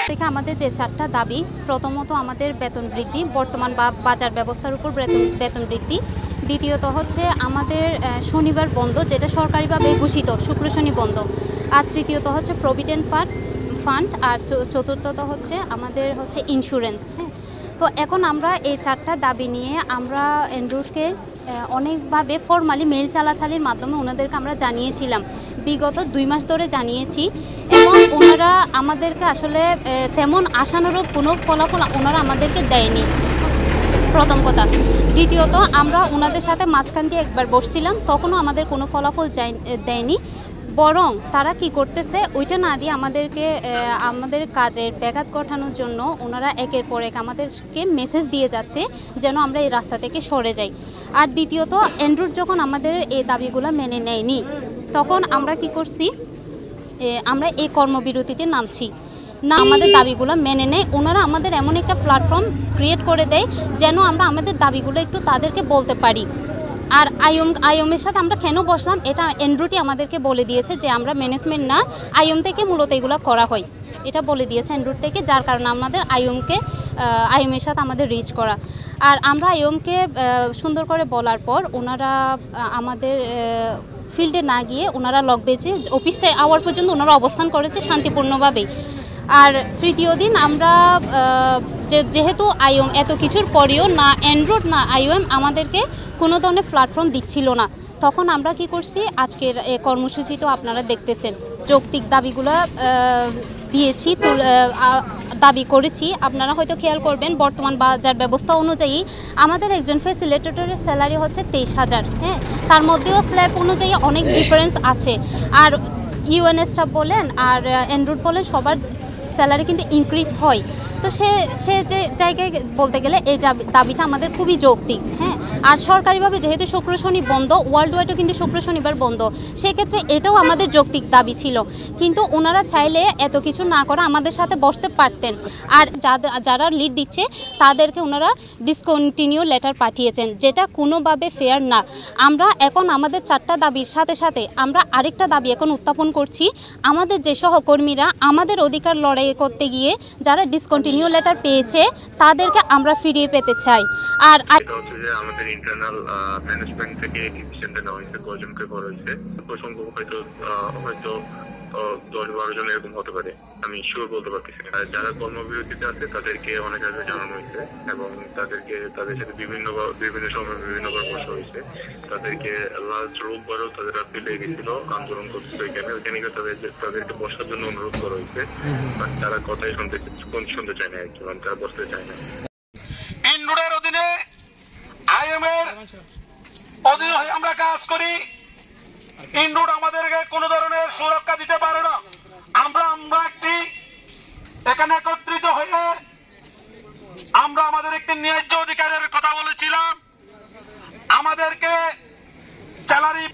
থেকে আমাদের যে 4টা দাবি, প্রথমত আমাদের বেতন বৃদ্ধি, বর্তমান বাজার ব্যবস্থার উপর বেতন বৃদ্ধি। দ্বিতীয়ত হচ্ছে আমাদের শনিবার বন্ধ, যেটা সরকারিভাবে ঘোষিত, শুক্র শনি বন্ধ। আর তৃতীয়ত হচ্ছে প্রভিডেন্ট ফান্ড। আর চতুর্থত হচ্ছে আমাদের হচ্ছে ইন্স্যুরেন্স। হ্যাঁ, তো এখন আমরা এই 4টা দাবি নিয়ে আমরা এনরুটকে অনেকভাবে ফর্মালি মেল চালাচালির মাধ্যমে ওনাদেরকে আমরা জানিয়েছিলাম, বিগত 2 মাস ধরে জানিয়েছি, এবং ওনারা আমাদেরকে আসলে তেমন আশানুরূপ কোনো ফলাফল ওনারা আমাদেরকে দেয়নি, প্রথম কথা। দ্বিতীয়ত আমরা ওনাদের সাথে মাঝখান দিয়ে একবার বসছিলাম, তখনও আমাদের কোনো ফলাফল দেয়নি, বরং তারা কি করতেছে ওইটা না দিয়ে আমাদের কাজের ব্যাঘাত ঘটানোর জন্য ওনারা একের পর এক আমাদেরকে মেসেজ দিয়ে যাচ্ছে যেন আমরা এই রাস্তা থেকে সরে যাই। আর দ্বিতীয়ত এনরুট যখন আমাদের এই দাবিগুলো মেনে নেয়নি, তখন আমরা কি করছি, আমরা এই কর্মবিরতিতে নামছি না। আমাদের দাবিগুলো মেনে নেয়, ওনারা আমাদের এমন একটা প্ল্যাটফর্ম ক্রিয়েট করে দেয় যেন আমরা আমাদের দাবিগুলো একটু তাদেরকে বলতে পারি। আর আইএমের সাথে আমরা কেন বসলাম, এটা এনরুটই আমাদেরকে বলে দিয়েছে যে আমরা ম্যানেজমেন্ট না, আইএম থেকে মূলত এগুলো করা হয়, এটা বলে দিয়েছে এনরুট থেকে, যার কারণে আমাদের আইএমের সাথে আমাদের রিচ করা। আর আমরা আইএমকে সুন্দর করে বলার পর ওনারা আমাদের ফিল্ডে না গিয়ে ওনারা লক বেজে অফিসটায় আওয়ার পর্যন্ত ওনারা অবস্থান করেছে শান্তিপূর্ণভাবেই। আর তৃতীয় দিন আমরা যেহেতু আইএম এত কিছুর পরেও না এনরুট না আইএম আমাদেরকে কোনো ধরনের প্ল্যাটফর্ম দিচ্ছিল না, তখন আমরা কি করছি, আজকের কর্মসূচি তো আপনারা দেখতেছেন, যৌক্তিক দাবিগুলো দিয়েছি, দাবি করেছি। আপনারা হয়তো খেয়াল করবেন বর্তমান বাজার ব্যবস্থা অনুযায়ী আমাদের একজন ফ্যাসিলিটেটরের স্যালারি হচ্ছে 23,000। হ্যাঁ, তার মধ্যেও স্ল্যাব অনুযায়ী অনেক ডিফারেন্স আছে। আর ইউএন স্টাফ বলেন আর এনরুট বলেন সবার স্যালারি কিন্তু ইনক্রিজ হয়। তো সে যে জায়গায় বলতে গেলে এই দাবিটা আমাদের খুবই যৌক্তিক। হ্যাঁ, আর সরকারিভাবে যেহেতু শুক্র শনি বন্ধ, ওয়ার্ল্ড ওয়াইডও কিন্তু শুক্র শনিবার বন্ধ, সেক্ষেত্রে এটাও আমাদের যৌক্তিক দাবি ছিল। কিন্তু ওনারা চাইলে এত কিছু না করে আমাদের সাথে বসতে পারতেন। আর যারা লিড দিচ্ছে তাদেরকে ওনারা ডিসকন্টিনিউ লেটার পাঠিয়েছেন, যেটা কোনোভাবে ফেয়ার না। আমরা এখন আমাদের 4টা দাবির সাথে সাথে আমরা আরেকটা দাবি এখন উত্থাপন করছি। আমাদের যে সহকর্মীরা আমাদের অধিকার লড়াই করতে গিয়ে যারা ডিসকন্টিনিউ লেটার পেয়েছে তাদেরকে আমরা ফিরিয়ে পেতে চাই। আর আমাদের ইন্টারনাল ম্যানেজমেন্ট থেকে ডিসিশন নেওয়া হয়েছে, কয়জনকে করা হয়েছে, প্রসঙ্গ হয়তো 10-12 জন এরকম হতে পারে, আমি শিওর বলতে পারতেছি না। যারা কর্মবিরতিতে আছে তাদেরকে অনেক আগে জানানো হয়েছে এবং তাদের সাথে বিভিন্ন সময় বিভিন্নবার বসা হয়েছে। তাদেরকে লাস্ট রোববারও তাদের রাত্রি লেগে গেছিল আন্দোলন করতে, ওইখানে তাদেরকে বসার জন্য অনুরোধ করা হয়েছে, তারা কথাই শুনতে চায় না আর কি, মানে তারা বসতে চায় না। এনরুটের অধীনে আইএমের অধীনে আমরা কাজ করি। এনরুট আমাদেরকে কোনো ধরনের সুরক্ষা দিতে পারে না। আমরা একটি এখানে একত্রিত হয়ে আমরা আমাদের একটি ন্যায্য অধিকারের কথা বলেছিলাম। আমাদেরকে স্যালারি